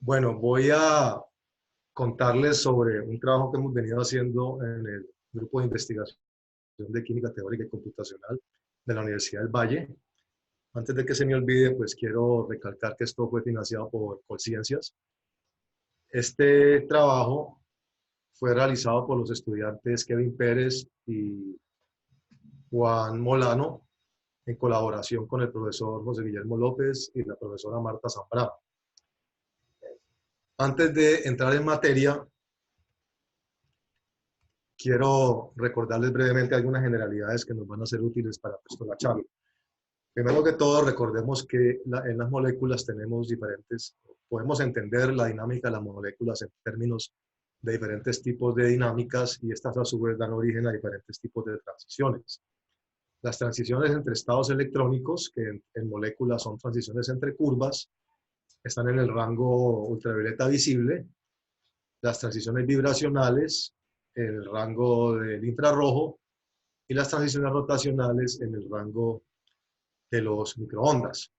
Bueno, voy a contarles sobre un trabajo que hemos venido haciendo en el grupo de investigación de química teórica y computacional de la Universidad del Valle. Antes de que se me olvide, pues quiero recalcar que esto fue financiado por Colciencias. Este trabajo fue realizado por los estudiantes Kevin Pérez y Juan Molano en colaboración con el profesor José Guillermo López y la profesora Marta Zambrano. Antes de entrar en materia, quiero recordarles brevemente algunas generalidades que nos van a ser útiles para pues, la charla. Primero que todo, recordemos que en las moléculas tenemos diferentes, podemos entender la dinámica de las moléculas en términos de diferentes tipos de dinámicas y estas a su vez dan origen a diferentes tipos de transiciones. Las transiciones entre estados electrónicos, que en moléculas son transiciones entre curvas, están en el rango ultravioleta visible. Las transiciones vibracionales en el rango del infrarrojo y las transiciones rotacionales en el rango de los microondas.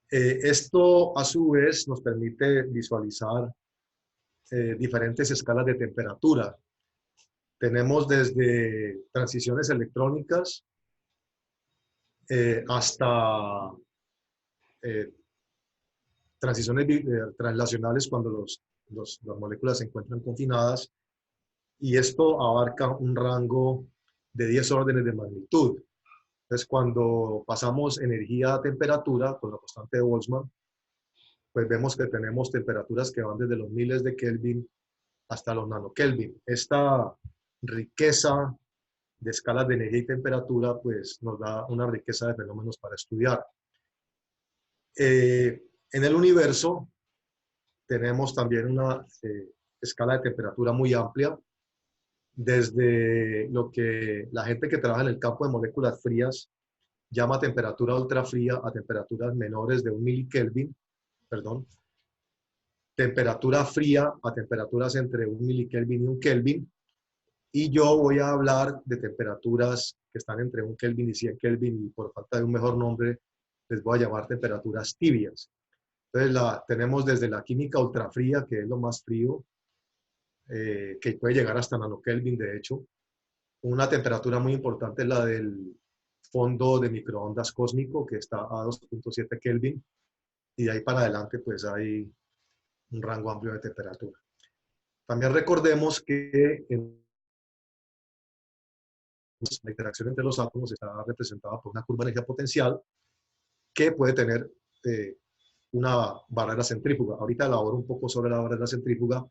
Esto a su vez nos permite visualizar diferentes escalas de temperatura. Tenemos desde transiciones electrónicas hasta eh, transiciones translacionales cuando las moléculas se encuentran confinadas, y esto abarca un rango de 10 órdenes de magnitud. Entonces, cuando pasamos energía a temperatura con la constante de Boltzmann, pues vemos que tenemos temperaturas que van desde los miles de Kelvin hasta los nanokelvin. Esta riqueza de escalas de energía y temperatura, pues nos da una riqueza de fenómenos para estudiar. En el universo tenemos también una escala de temperatura muy amplia, desde lo que la gente que trabaja en el campo de moléculas frías llama temperatura ultrafría a temperaturas menores de 1 milikelvin, perdón, temperatura fría a temperaturas entre 1 milikelvin y 1 Kelvin, y yo voy a hablar de temperaturas que están entre 1 Kelvin y 100 Kelvin, y por falta de un mejor nombre les voy a llamar temperaturas tibias. Entonces tenemos desde la química ultrafría, que es lo más frío, que puede llegar hasta nanokelvin de hecho. Una temperatura muy importante es la del fondo de microondas cósmico, que está a 2.7 Kelvin, y de ahí para adelante pues hay un rango amplio de temperatura. También recordemos que la interacción entre los átomos está representada por una curva de energía potencial que puede tener una barrera centrífuga. Ahorita elaboro un poco sobre la barrera centrífuga.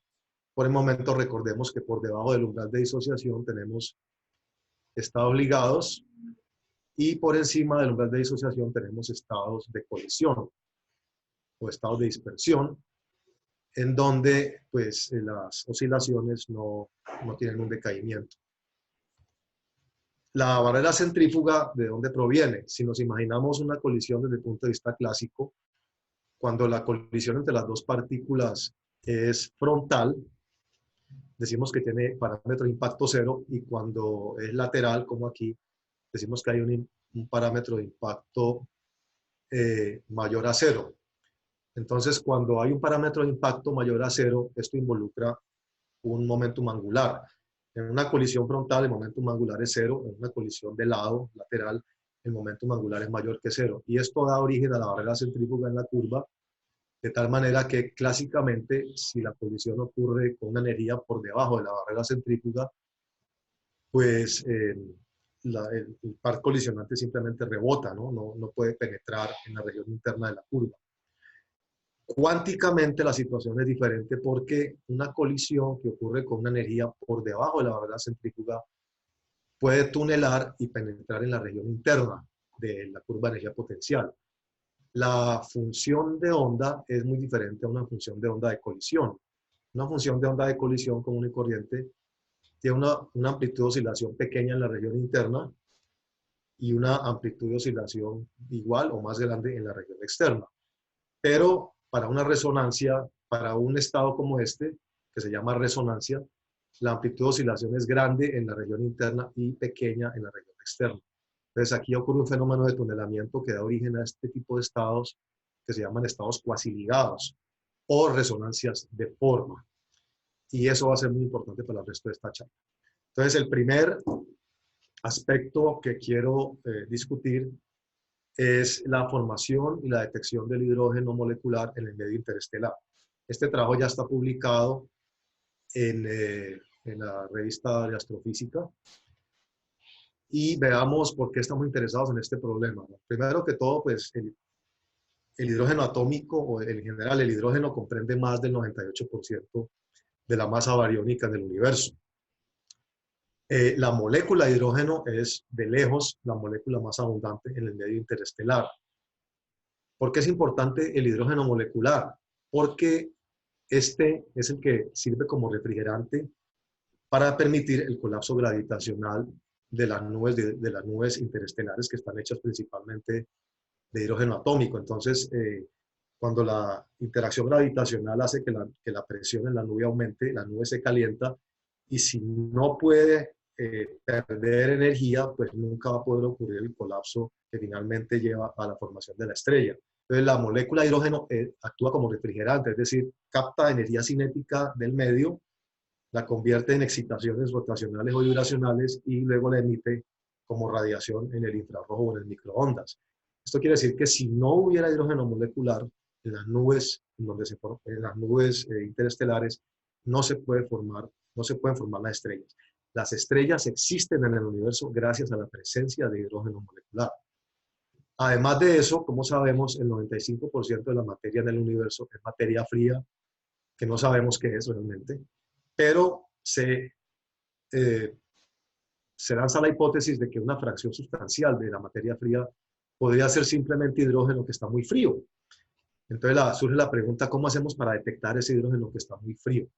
Por el momento recordemos que por debajo del umbral de disociación tenemos estados ligados, y por encima del umbral de disociación tenemos estados de colisión o estados de dispersión, en donde pues las oscilaciones no tienen un decaimiento. La barrera centrífuga, ¿de dónde proviene? Si nos imaginamos una colisión desde el punto de vista clásico, cuando la colisión entre las dos partículas es frontal, decimos que tiene parámetro de impacto cero, y cuando es lateral, como aquí, decimos que hay un parámetro de impacto mayor a cero. Entonces, cuando hay un parámetro de impacto mayor a cero, esto involucra un momentum angular. En una colisión frontal, el momentum angular es cero. En una colisión de lado, lateral, el momentum angular es mayor que cero. Y esto da origen a la barrera centrífuga en la curva, de tal manera que clásicamente, si la colisión ocurre con una energía por debajo de la barrera centrífuga, pues el par colisionante simplemente rebota, no puede penetrar en la región interna de la curva. Cuánticamente la situación es diferente, porque una colisión que ocurre con una energía por debajo de la barrera centrífuga puede tunelar y penetrar en la región interna de la curva de energía potencial. La función de onda es muy diferente a una función de onda de colisión. Una función de onda de colisión común y corriente tiene una amplitud de oscilación pequeña en la región interna y una amplitud de oscilación igual o más grande en la región externa. Pero para una resonancia, para un estado como este, que se llama resonancia, la amplitud de oscilación es grande en la región interna y pequeña en la región externa. Entonces aquí ocurre un fenómeno de tunelamiento que da origen a este tipo de estados que se llaman estados cuasiligados. o resonancias de forma. Y eso va a ser muy importante para el resto de esta charla. Entonces, el primer aspecto que quiero discutir es la formación y la detección del hidrógeno molecular en el medio interestelar. Este trabajo ya está publicado en la revista de Astrofísica. Y veamos por qué estamos interesados en este problema. Primero que todo, pues el hidrógeno atómico, o en general el hidrógeno comprende más del 98% de la masa bariónica del universo. La molécula de hidrógeno es de lejos la molécula más abundante en el medio interestelar. ¿Por qué es importante el hidrógeno molecular? Porque este es el que sirve como refrigerante para permitir el colapso gravitacional de las nubes interestelares, que están hechas principalmente de hidrógeno atómico. Entonces, cuando la interacción gravitacional hace que la presión en la nube aumente, la nube se calienta, y si no puede perder energía, pues nunca va a poder ocurrir el colapso que finalmente lleva a la formación de la estrella. Entonces, la molécula de hidrógeno actúa como refrigerante, es decir, capta energía cinética del medio, la convierte en excitaciones rotacionales o vibracionales y luego la emite como radiación en el infrarrojo o en el microondas. Esto quiere decir que si no hubiera hidrógeno molecular en las nubes, en las nubes interestelares, no se pueden formar las estrellas. Las estrellas existen en el universo gracias a la presencia de hidrógeno molecular. Además de eso, como sabemos, el 95% de la materia en el universo es materia fría, que no sabemos qué es realmente, pero se lanza la hipótesis de que una fracción sustancial de la materia fría podría ser simplemente hidrógeno que está muy frío. Entonces surge la pregunta, ¿cómo hacemos para detectar ese hidrógeno que está muy frío?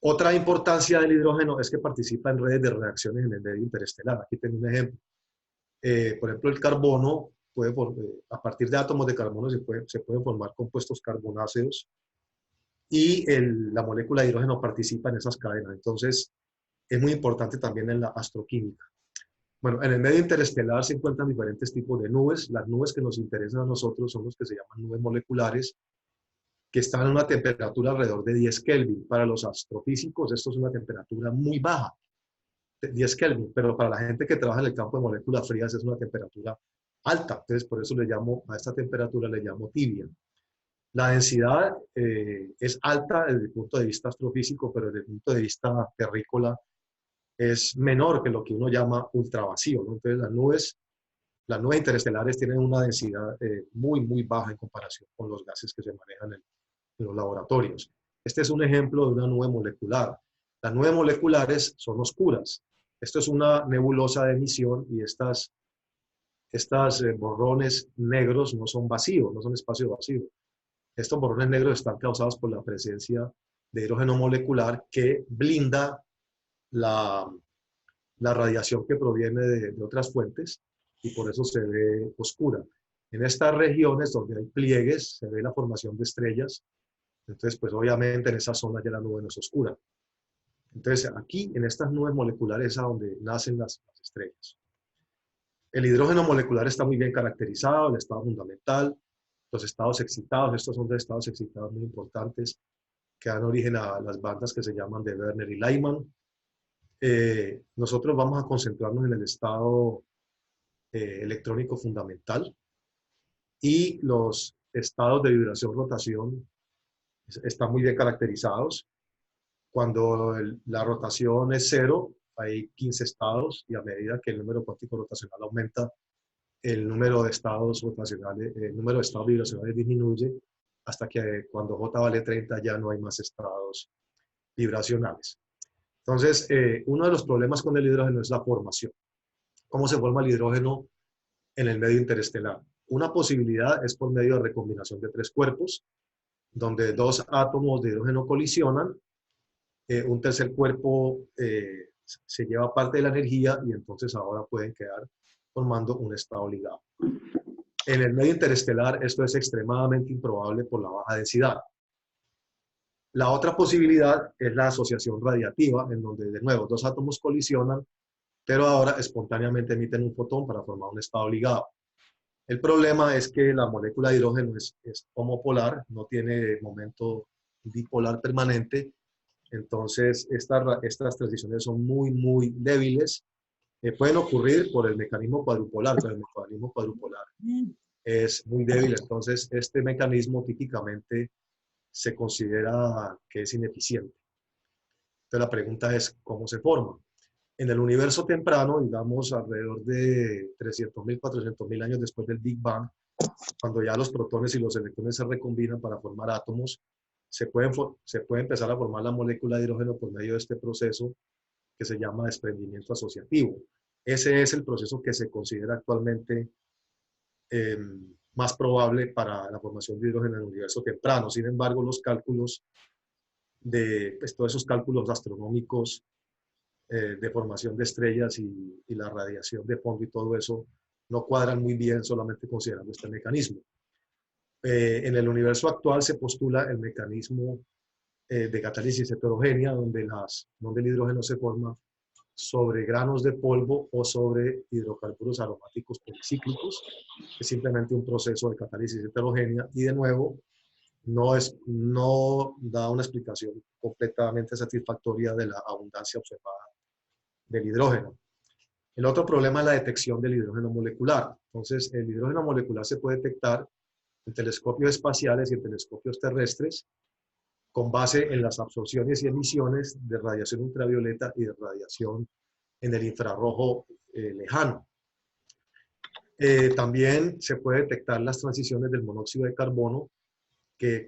Otra importancia del hidrógeno es que participa en redes de reacciones en el medio interestelar. Aquí tengo un ejemplo. Por ejemplo, el carbono, a partir de átomos de carbono se pueden formar compuestos carbonáceos, y la molécula de hidrógeno participa en esas cadenas. Entonces, es muy importante también en la astroquímica. Bueno, en el medio interestelar se encuentran diferentes tipos de nubes. Las nubes que nos interesan a nosotros son los que se llaman nubes moleculares, que están a una temperatura alrededor de 10 Kelvin. Para los astrofísicos, esto es una temperatura muy baja, 10 Kelvin, pero para la gente que trabaja en el campo de moléculas frías es una temperatura alta. Entonces, por eso a esta temperatura le llamo tibia. La densidad es alta desde el punto de vista astrofísico, pero desde el punto de vista terrícola es menor que lo que uno llama ultravacío, ¿no? Entonces las nubes interestelares tienen una densidad muy, muy baja en comparación con los gases que se manejan en los laboratorios. Este es un ejemplo de una nube molecular. Las nubes moleculares son oscuras. Esto es una nebulosa de emisión, y estas borrones negros no son vacíos, no son espacios vacíos. Estos borrones negros están causados por la presencia de hidrógeno molecular que blinda la radiación que proviene de otras fuentes, y por eso se ve oscura. En estas regiones donde hay pliegues se ve la formación de estrellas. Entonces, pues obviamente en esa zona ya la nube no es oscura. Entonces, aquí en estas nubes moleculares es a donde nacen las estrellas. El hidrógeno molecular está muy bien caracterizado, el estado fundamental, los estados excitados. Estos son 2 estados excitados muy importantes que dan origen a las bandas que se llaman de Werner y Lyman. Nosotros vamos a concentrarnos en el estado electrónico fundamental, y los estados de vibración-rotación están muy bien caracterizados. Cuando la rotación es 0, hay 15 estados, y a medida que el número cuántico rotacional aumenta, el número de estados rotacionales, el número de estados vibracionales disminuye, hasta que cuando J vale 30 ya no hay más estados vibracionales. Entonces, uno de los problemas con el hidrógeno es la formación. ¿Cómo se forma el hidrógeno en el medio interestelar? Una posibilidad es por medio de recombinación de 3 cuerpos, donde 2 átomos de hidrógeno colisionan, un tercer cuerpo se lleva parte de la energía, y entonces ahora pueden quedar formando un estado ligado. En el medio interestelar esto es extremadamente improbable por la baja densidad. La otra posibilidad es la asociación radiativa, en donde de nuevo 2 átomos colisionan, pero ahora espontáneamente emiten un fotón para formar un estado ligado. El problema es que la molécula de hidrógeno es homopolar, no tiene momento dipolar permanente, entonces estas transiciones son muy, muy débiles. Pueden ocurrir por el mecanismo cuadrupolar, pero el mecanismo cuadrupolar es muy débil, entonces este mecanismo típicamente se considera que es ineficiente. Entonces la pregunta es, ¿cómo se forma? En el universo temprano, digamos alrededor de 300.000, 400.000 años después del Big Bang, cuando ya los protones y los electrones se recombinan para formar átomos, se puede empezar a formar la molécula de hidrógeno por medio de este proceso que se llama desprendimiento asociativo. Ese es el proceso que se considera actualmente eh, más probable para la formación de hidrógeno en el universo temprano. Sin embargo, los cálculos de pues, todos esos cálculos astronómicos de formación de estrellas y la radiación de fondo y todo eso no cuadran muy bien solamente considerando este mecanismo. En el universo actual se postula el mecanismo de catálisis heterogénea, donde el hidrógeno se forma sobre granos de polvo o sobre hidrocarburos aromáticos policíclicos. Es simplemente un proceso de catálisis heterogénea y de nuevo no da una explicación completamente satisfactoria de la abundancia observada del hidrógeno. El otro problema es la detección del hidrógeno molecular. Entonces, el hidrógeno molecular se puede detectar en telescopios espaciales y en telescopios terrestres con base en las absorciones y emisiones de radiación ultravioleta y de radiación en el infrarrojo lejano. También se puede detectar las transiciones del monóxido de carbono,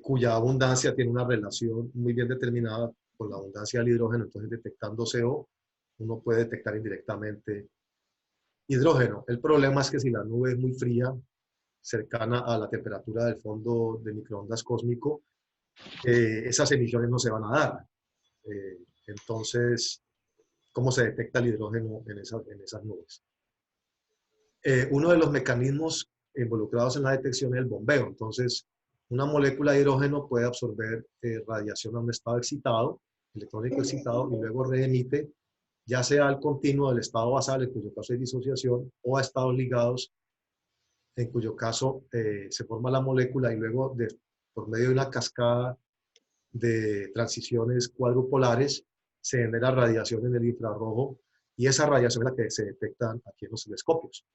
cuya abundancia tiene una relación muy bien determinada con la abundancia del hidrógeno. Entonces, detectando CO, uno puede detectar indirectamente hidrógeno. El problema es que si la nube es muy fría, cercana a la temperatura del fondo de microondas cósmico, esas emisiones no se van a dar. Entonces, ¿cómo se detecta el hidrógeno en esas nubes? Uno de los mecanismos involucrados en la detección es el bombeo. Entonces, una molécula de hidrógeno puede absorber radiación a un estado excitado, electrónico excitado, y luego reemite, ya sea al continuo del estado basal, en cuyo caso hay disociación, o a estados ligados, en cuyo caso se forma la molécula y luego, por medio de una cascada de transiciones cuadrupolares, se genera radiación en el infrarrojo y esa radiación es la que se detecta aquí en los telescopios.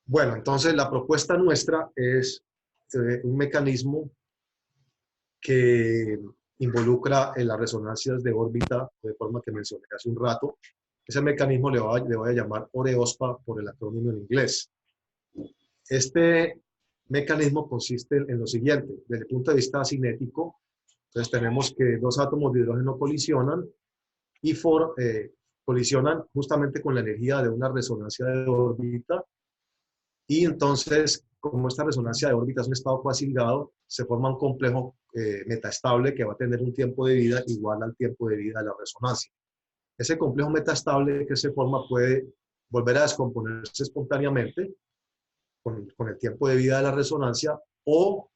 Bueno, entonces la propuesta nuestra es un mecanismo que involucra en las resonancias de órbita, de forma que mencioné hace un rato. Ese mecanismo le voy a llamar OREOSPA por el acrónimo en inglés. Este mecanismo consiste en lo siguiente: desde el punto de vista cinético, entonces tenemos que dos átomos de hidrógeno colisionan y colisionan justamente con la energía de una resonancia de órbita, y entonces, como esta resonancia de órbita es un estado cuasi ligado, se forma un complejo metaestable que va a tener un tiempo de vida igual al tiempo de vida de la resonancia. Ese complejo metaestable que se forma puede volver a descomponerse espontáneamente con el tiempo de vida de la resonancia, o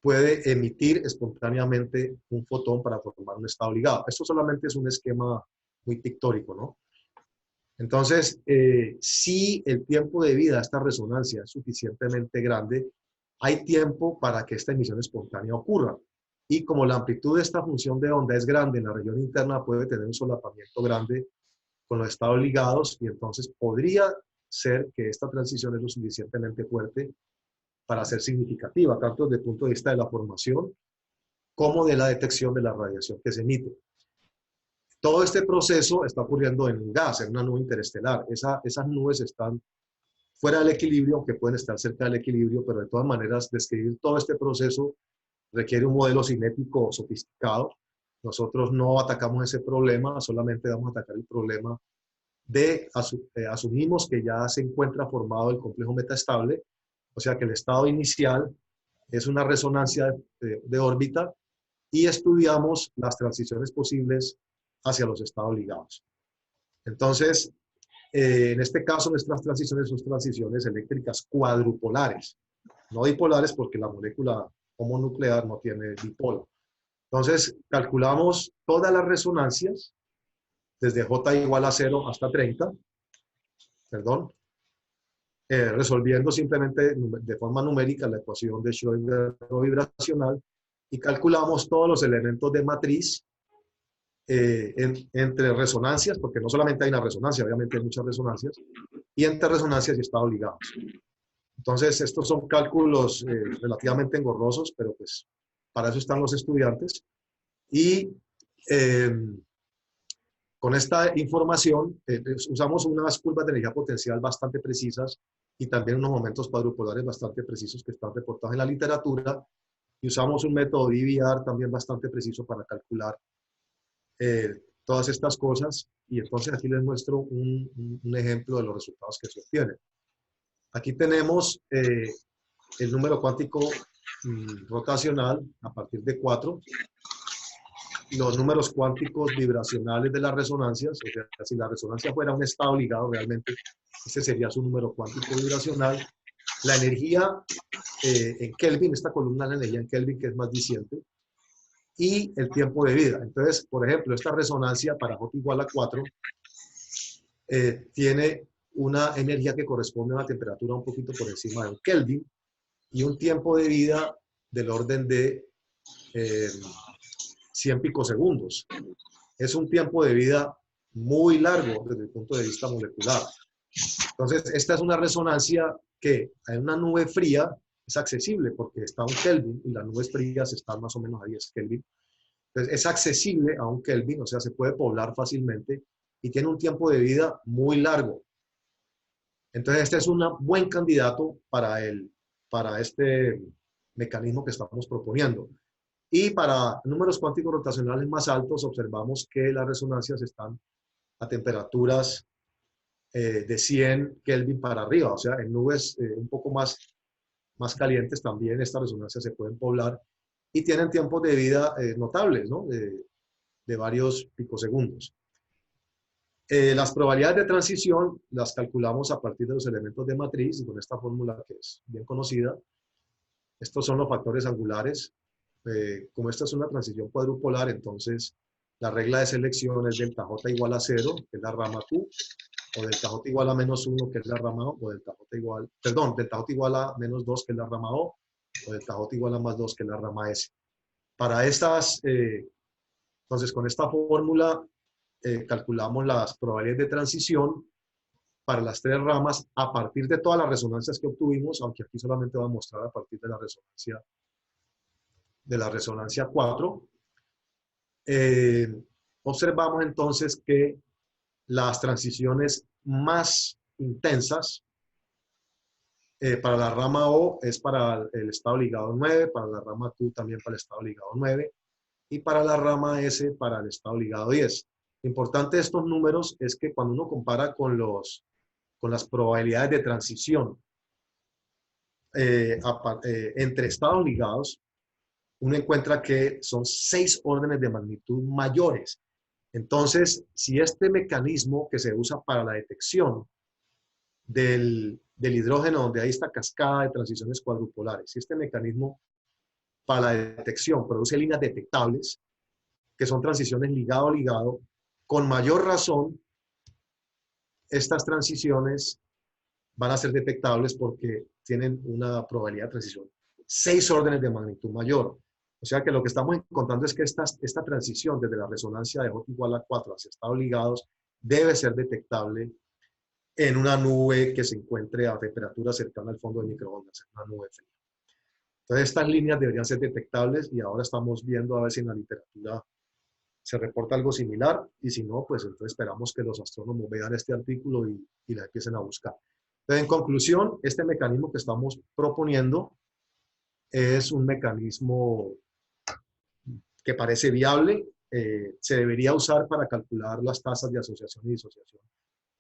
puede emitir espontáneamente un fotón para formar un estado ligado. Esto solamente es un esquema muy pictórico, ¿no? Entonces, si el tiempo de vida de esta resonancia es suficientemente grande, hay tiempo para que esta emisión espontánea ocurra. Y como la amplitud de esta función de onda es grande en la región interna, puede tener un solapamiento grande con los estados ligados, y entonces podría ser que esta transición es lo suficientemente fuerte para ser significativa, tanto desde el punto de vista de la formación como de la detección de la radiación que se emite. Todo este proceso está ocurriendo en un gas, en una nube interestelar. Esas nubes están fuera del equilibrio, aunque pueden estar cerca del equilibrio, pero de todas maneras describir todo este proceso requiere un modelo cinético sofisticado. Nosotros no atacamos ese problema, solamente vamos a atacar el problema de asumimos que ya se encuentra formado el complejo metaestable, o sea que el estado inicial es una resonancia de órbita, y estudiamos las transiciones posibles hacia los estados ligados. Entonces, en este caso, nuestras transiciones son transiciones eléctricas cuadrupolares, no dipolares, porque la molécula homonuclear no tiene dipolo. Entonces, calculamos todas las resonancias, desde J igual a 0 hasta 30, perdón, resolviendo simplemente de forma numérica la ecuación de Schrödinger vibracional y calculamos todos los elementos de matriz entre resonancias, porque no solamente hay una resonancia, obviamente hay muchas resonancias, y entre resonancias y estados ligados. Entonces, estos son cálculos relativamente engorrosos, pero pues para eso están los estudiantes. Y eh, con esta información usamos unas curvas de energía potencial bastante precisas y también unos momentos cuadrupolares bastante precisos que están reportados en la literatura. Y usamos un método DVR también bastante preciso para calcular todas estas cosas. Y entonces aquí les muestro un ejemplo de los resultados que se obtienen. Aquí tenemos el número cuántico rotacional a partir de 4, los números cuánticos vibracionales de las resonancias, o sea, si la resonancia fuera un estado ligado realmente, ese sería su número cuántico vibracional. La energía en Kelvin, esta columna es la energía en Kelvin, que es más diciente, y el tiempo de vida. Entonces, por ejemplo, esta resonancia para J igual a 4 tiene una energía que corresponde a una temperatura un poquito por encima de un Kelvin y un tiempo de vida del orden de 100 picosegundos. Es un tiempo de vida muy largo desde el punto de vista molecular. Entonces, esta es una resonancia que en una nube fría es accesible porque está a un Kelvin y las nubes frías están más o menos a 10 Kelvin. Entonces, es accesible a un Kelvin, o sea, se puede poblar fácilmente y tiene un tiempo de vida muy largo. Entonces, este es un buen candidato para este mecanismo que estamos proponiendo. Y para números cuánticos rotacionales más altos, observamos que las resonancias están a temperaturas de 100 Kelvin para arriba, o sea, en nubes un poco más calientes también estas resonancias se pueden poblar y tienen tiempos de vida notables, ¿no? De varios picosegundos. Las probabilidades de transición las calculamos a partir de los elementos de matriz y con esta fórmula que es bien conocida. Estos son los factores angulares. Como esta es una transición cuadrupolar, entonces la regla de selección es delta J igual a 0, que es la rama Q, o delta J igual a menos 1, que es la rama O, o delta J igual, perdón, delta J igual a menos 2, que es la rama O delta J igual a más 2, que es la rama S. Para estas, entonces con esta fórmula calculamos las probabilidades de transición para las tres ramas a partir de todas las resonancias que obtuvimos, aunque aquí solamente va a mostrar a partir de la resonancia 4. Observamos entonces que las transiciones más intensas para la rama O es para el estado ligado 9, para la rama Q también para el estado ligado 9 y para la rama S para el estado ligado 10. Lo importante de estos números es que cuando uno compara con las probabilidades de transición entre estados ligados, uno encuentra que son 6 órdenes de magnitud mayores. Entonces, si este mecanismo que se usa para la detección del hidrógeno, donde hay esta cascada de transiciones cuadrupolares, si este mecanismo para la detección produce líneas detectables, que son transiciones ligado-ligado, con mayor razón, estas transiciones van a ser detectables porque tienen una probabilidad de transición 6 órdenes de magnitud mayor. O sea que lo que estamos encontrando es que esta transición desde la resonancia de J igual a 4 hacia estados ligados debe ser detectable en una nube que se encuentre a temperatura cercana al fondo de microondas, en una nube fría. Entonces estas líneas deberían ser detectables y ahora estamos viendo a ver si en la literatura se reporta algo similar y si no, pues entonces esperamos que los astrónomos vean este artículo y la empiecen a buscar. Entonces, en conclusión, este mecanismo que estamos proponiendo es un mecanismo que parece viable, se debería usar para calcular las tasas de asociación y disociación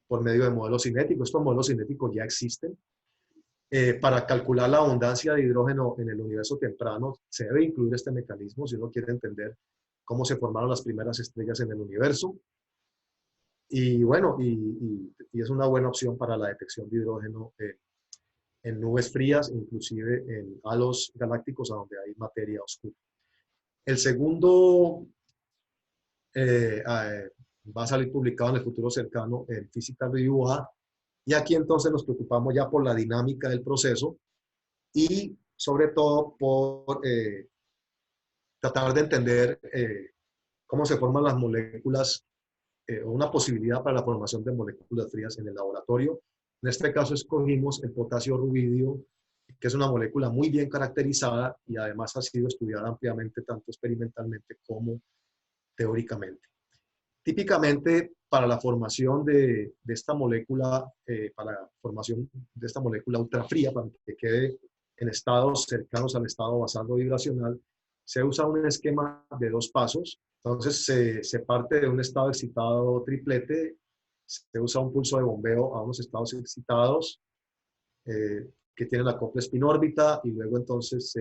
por medio de modelos cinéticos. Estos modelos cinéticos ya existen. Para calcular la abundancia de hidrógeno en el universo temprano se debe incluir este mecanismo si uno quiere entender cómo se formaron las primeras estrellas en el universo. Y bueno, y es una buena opción para la detección de hidrógeno en nubes frías, inclusive en halos galácticos a donde hay materia oscura. El segundo va a salir publicado en el futuro cercano en Physical Review A, Y aquí entonces nos preocupamos ya por la dinámica del proceso y sobre todo por tratar de entender cómo se forman las moléculas o una posibilidad para la formación de moléculas frías en el laboratorio. En este caso escogimos el potasio rubidio, que es una molécula muy bien caracterizada y además ha sido estudiada ampliamente tanto experimentalmente como teóricamente. Típicamente para la formación de esta molécula, para la formación de esta molécula ultrafría, para que quede en estados cercanos al estado basal o vibracional, se usa un esquema de 2 pasos. Entonces se parte de un estado excitado triplete, se usa un pulso de bombeo a unos estados excitados que tienen acople spin-órbita y luego entonces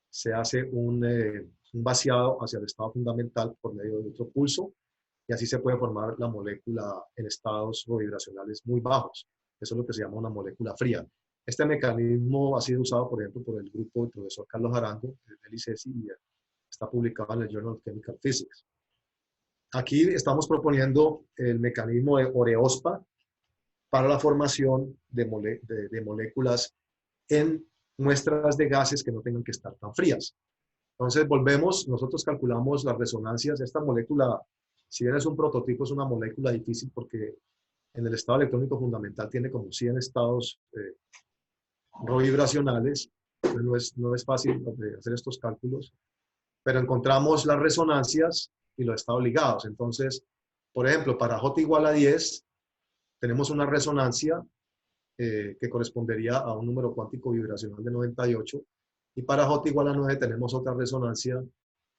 se hace un vaciado hacia el estado fundamental por medio de otro pulso y así se puede formar la molécula en estados vibracionales muy bajos. Eso es lo que se llama una molécula fría. Este mecanismo ha sido usado, por ejemplo, por el grupo del profesor Carlos Arango, del ICESI, y está publicado en el Journal of Chemical Physics. Aquí estamos proponiendo el mecanismo de Oreospa para la formación de moléculas en muestras de gases que no tengan que estar tan frías. Entonces volvemos, nosotros calculamos las resonancias. Esta molécula, si bien es un prototipo, es una molécula difícil porque en el estado electrónico fundamental tiene como 100 estados vibracionales. No es fácil hacer estos cálculos, pero encontramos las resonancias y los estados ligados. Entonces, por ejemplo, para J igual a 10, tenemos una resonancia que correspondería a un número cuántico vibracional de 98, y para J igual a 9 tenemos otra resonancia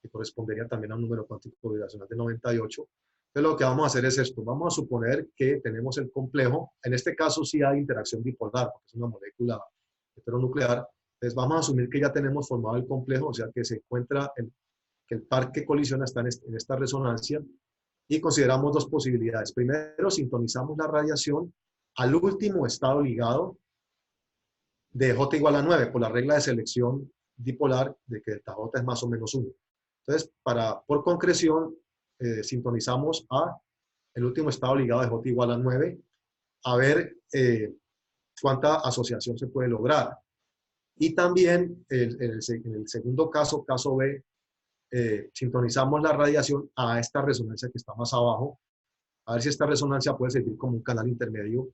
que correspondería también a un número cuántico vibracional de 98. Entonces lo que vamos a hacer es esto, vamos a suponer que tenemos el complejo, en este caso sí hay interacción dipolar, porque es una molécula heteronuclear, entonces vamos a asumir que ya tenemos formado el complejo, o sea que se encuentra que el par que colisiona está en esta resonancia, y consideramos 2 posibilidades. Primero, sintonizamos la radiación al último estado ligado de J igual a 9, por la regla de selección dipolar de que delta J es más o menos 1. Entonces, por concreción, sintonizamos a el último estado ligado de J igual a 9, a ver cuánta asociación se puede lograr. Y también, en el segundo caso, caso B, sintonizamos la radiación a esta resonancia que está más abajo, a ver si esta resonancia puede servir como un canal intermedio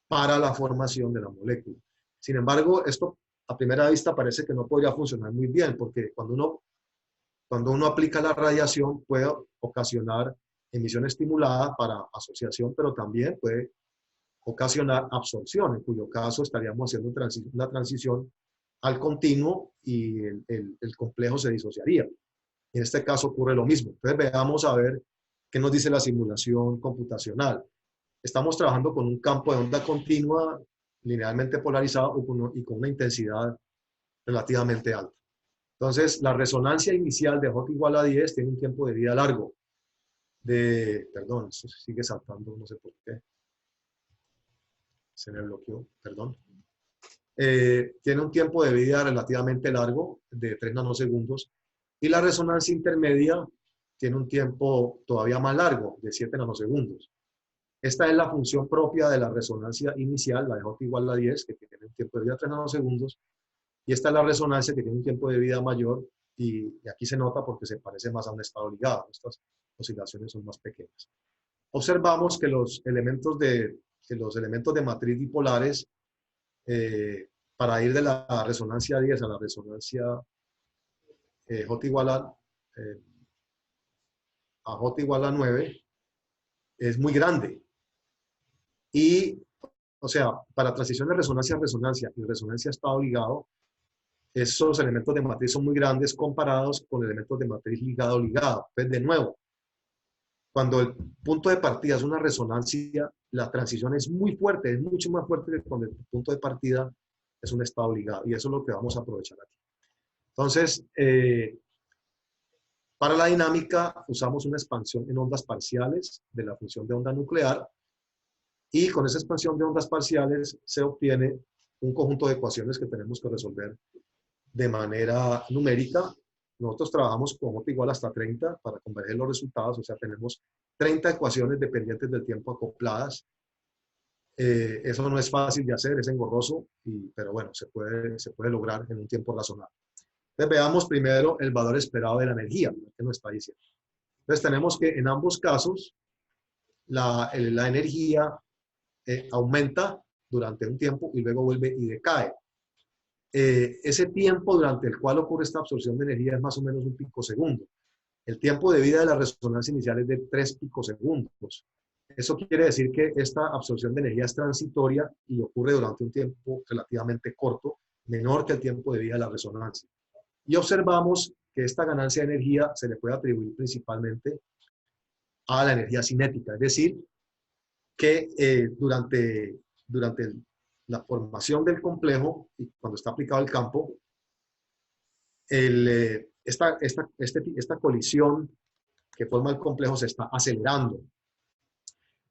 para la formación de la molécula. Sin embargo, esto a primera vista parece que no podría funcionar muy bien, porque cuando uno aplica la radiación puede ocasionar emisión estimulada para asociación, pero también puede ocasionar absorción, en cuyo caso estaríamos haciendo una transición al continuo y el complejo se disociaría. En este caso ocurre lo mismo. Entonces veamos a ver qué nos dice la simulación computacional. Estamos trabajando con un campo de onda continua linealmente polarizado y con una intensidad relativamente alta. Entonces, la resonancia inicial de J igual a 10 tiene un tiempo de vida largo. Perdón, eso sigue saltando, no sé por qué. Se me bloqueó, perdón. Tiene un tiempo de vida relativamente largo, de 3 nanosegundos, y la resonancia intermedia tiene un tiempo todavía más largo, de 7 nanosegundos. Esta es la función propia de la resonancia inicial, la de J igual a 10, que tiene un tiempo de vida de 3 nanosegundos, y esta es la resonancia que tiene un tiempo de vida mayor, y aquí se nota porque se parece más a un estado ligado. Estas oscilaciones son más pequeñas. Observamos que los elementos de matriz dipolares, para ir de la resonancia 10 a la resonancia J igual a J igual a 9, es muy grande. Y, o sea, para transición de resonancia a resonancia y resonancia a estado ligado, esos elementos de matriz son muy grandes comparados con elementos de matriz ligado-ligado. Entonces, de nuevo, cuando el punto de partida es una resonancia, la transición es muy fuerte, es mucho más fuerte que cuando el punto de partida es un estado ligado. Y eso es lo que vamos a aprovechar aquí. Entonces, para la dinámica usamos una expansión en ondas parciales de la función de onda nuclear, y con esa expansión de ondas parciales se obtiene un conjunto de ecuaciones que tenemos que resolver de manera numérica. Nosotros trabajamos con J igual hasta 30 para converger los resultados, o sea, tenemos 30 ecuaciones dependientes del tiempo acopladas. Eso no es fácil de hacer, es engorroso, pero bueno, se puede lograr en un tiempo razonable. Entonces veamos primero el valor esperado de la energía, que nos está diciendo. Entonces tenemos que en ambos casos la energía aumenta durante un tiempo y luego vuelve y decae. Ese tiempo durante el cual ocurre esta absorción de energía es más o menos un picosegundo. El tiempo de vida de la resonancia inicial es de 3 picosegundos. Eso quiere decir que esta absorción de energía es transitoria y ocurre durante un tiempo relativamente corto, menor que el tiempo de vida de la resonancia. Y observamos que esta ganancia de energía se le puede atribuir principalmente a la energía cinética, es decir, que durante la formación del complejo y cuando está aplicado el campo, esta colisión que forma el complejo se está acelerando.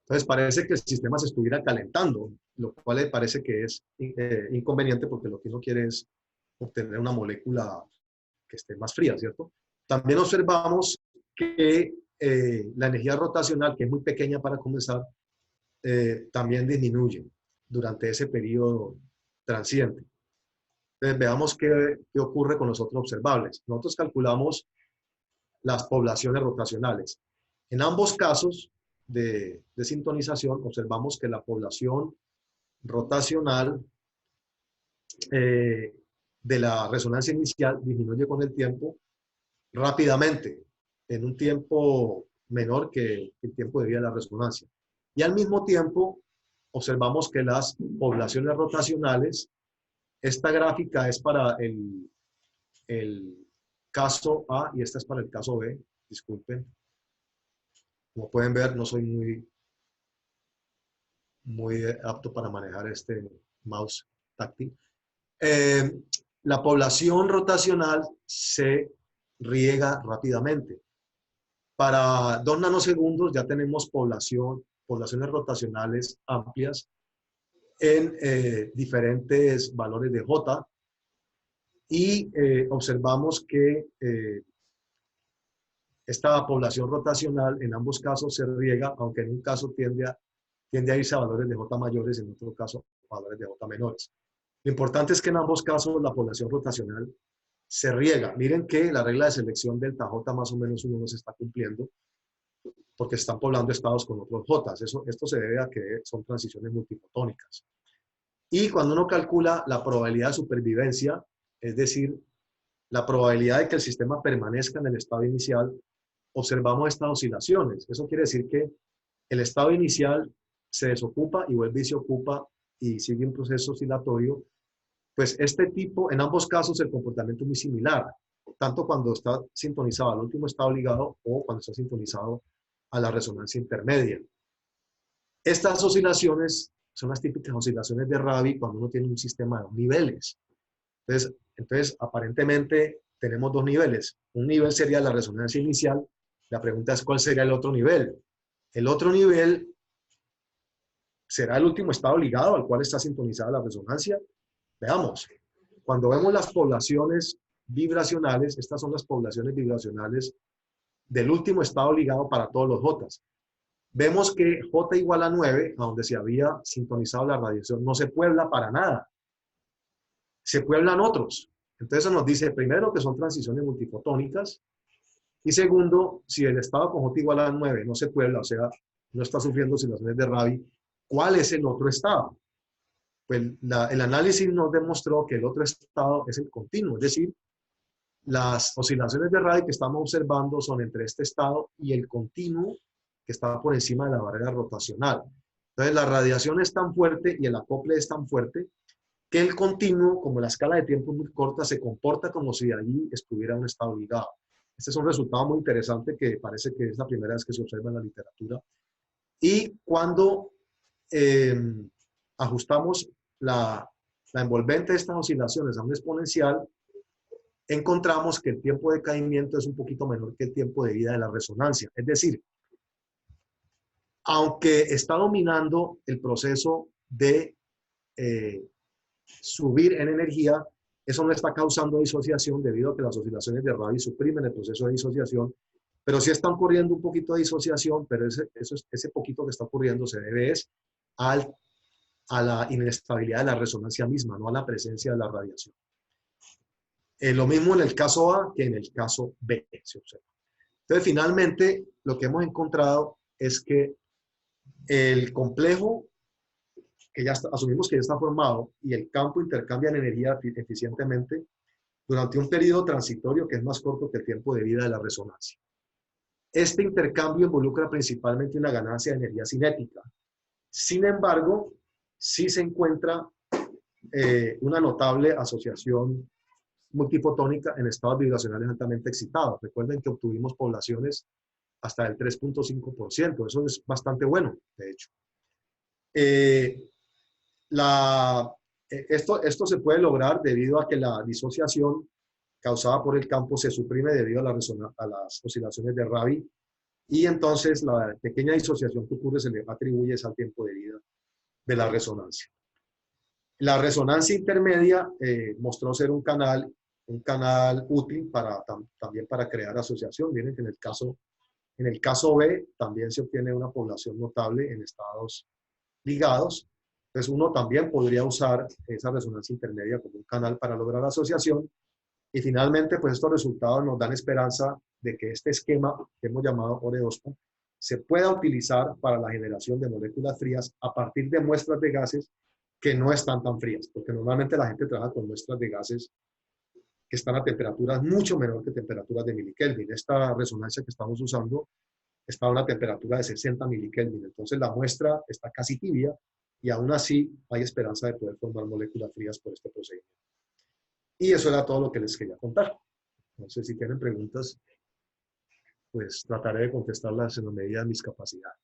Entonces parece que el sistema se estuviera calentando, lo cual le parece que es inconveniente porque lo que uno quiere es obtener una molécula que esté más fría, ¿cierto? También observamos que la energía rotacional, que es muy pequeña para comenzar, también disminuye durante ese periodo transiente. Entonces veamos qué ocurre con los otros observables. Nosotros calculamos las poblaciones rotacionales. En ambos casos de sintonización observamos que la población rotacional de la resonancia inicial disminuye con el tiempo rápidamente, en un tiempo menor que el tiempo de vida de la resonancia. Y al mismo tiempo observamos que las poblaciones rotacionales, esta gráfica es para el caso A y esta es para el caso B, disculpen. Como pueden ver, no soy muy apto para manejar este mouse táctil. La población rotacional se riega rápidamente. Para 2 nanosegundos ya tenemos poblaciones rotacionales amplias en diferentes valores de J y observamos que esta población rotacional en ambos casos se riega, aunque en un caso tiende a irse a valores de J mayores, en otro caso a valores de J menores. Lo importante es que en ambos casos la población rotacional se riega. Miren que la regla de selección delta J más o menos uno no se está cumpliendo porque se están poblando estados con otros J. Esto se debe a que son transiciones multifotónicas. Y cuando uno calcula la probabilidad de supervivencia, es decir, la probabilidad de que el sistema permanezca en el estado inicial, observamos estas oscilaciones. Eso quiere decir que el estado inicial se desocupa y vuelve y se ocupa y sigue un proceso oscilatorio. Pues este tipo, en ambos casos el comportamiento es muy similar, tanto cuando está sintonizado al último estado ligado o cuando está sintonizado a la resonancia intermedia. Estas oscilaciones son las típicas oscilaciones de Rabi cuando uno tiene un sistema de 2 niveles. Entonces, aparentemente tenemos 2 niveles. Un nivel sería la resonancia inicial. La pregunta es, ¿cuál sería el otro nivel? El otro nivel será el último estado ligado al cual está sintonizada la resonancia. Veamos. Cuando vemos las poblaciones vibracionales, estas son las poblaciones vibracionales del último estado ligado para todos los J. Vemos que J igual a 9, a donde se había sintonizado la radiación, no se puebla para nada. Se pueblan otros. Entonces nos dice, primero, que son transiciones multifotónicas, y segundo, si el estado con J igual a 9 no se puebla, o sea, no está sufriendo oscilaciones de Rabi, ¿cuál es el otro estado? Pues el análisis nos demostró que el otro estado es el continuo, es decir, las oscilaciones de Rabi que estamos observando son entre este estado y el continuo que está por encima de la barrera rotacional. Entonces la radiación es tan fuerte y el acople es tan fuerte que el continuo, como la escala de tiempo es muy corta, se comporta como si allí estuviera un estado ligado. Este es un resultado muy interesante que parece que es la primera vez que se observa en la literatura. Y cuando ajustamos la envolvente de estas oscilaciones a un exponencial, encontramos que el tiempo de caimiento es un poquito menor que el tiempo de vida de la resonancia. Es decir, aunque está dominando el proceso de subir en energía, eso no está causando disociación debido a que las oscilaciones de Rabi suprimen el proceso de disociación, pero sí está ocurriendo un poquito de disociación, pero ese poquito que está ocurriendo se debe al a la inestabilidad de la resonancia misma, no a la presencia de la radiación. Lo mismo en el caso A que en el caso B, se observa. Entonces, finalmente, lo que hemos encontrado es que el complejo, que ya asumimos que ya está formado, y el campo intercambian energía eficientemente durante un periodo transitorio que es más corto que el tiempo de vida de la resonancia. Este intercambio involucra principalmente una ganancia de energía cinética. Sin embargo, sí se encuentra una notable asociación multifotónica en estados vibracionales altamente excitados. Recuerden que obtuvimos poblaciones hasta el 3.5%. Eso es bastante bueno, de hecho. Esto se puede lograr debido a que la disociación causada por el campo se suprime debido a las oscilaciones de Rabi, y entonces la pequeña disociación que ocurre se le atribuye al tiempo de vida de la resonancia. La resonancia intermedia mostró ser un canal útil también para crear asociación. Miren que en el caso B también se obtiene una población notable en estados ligados. Entonces uno también podría usar esa resonancia intermedia como un canal para lograr asociación. Y finalmente, pues estos resultados nos dan esperanza de que este esquema que hemos llamado ORE-2 se pueda utilizar para la generación de moléculas frías a partir de muestras de gases que no están tan frías, porque normalmente la gente trabaja con muestras de gases que están a temperaturas mucho menor que temperaturas de milikelvin. Esta resonancia que estamos usando está a una temperatura de 60 milikelvin, entonces la muestra está casi tibia y aún así hay esperanza de poder formar moléculas frías por este procedimiento. Y eso era todo lo que les quería contar. Entonces, si tienen preguntas, pues trataré de contestarlas en la medida de mis capacidades.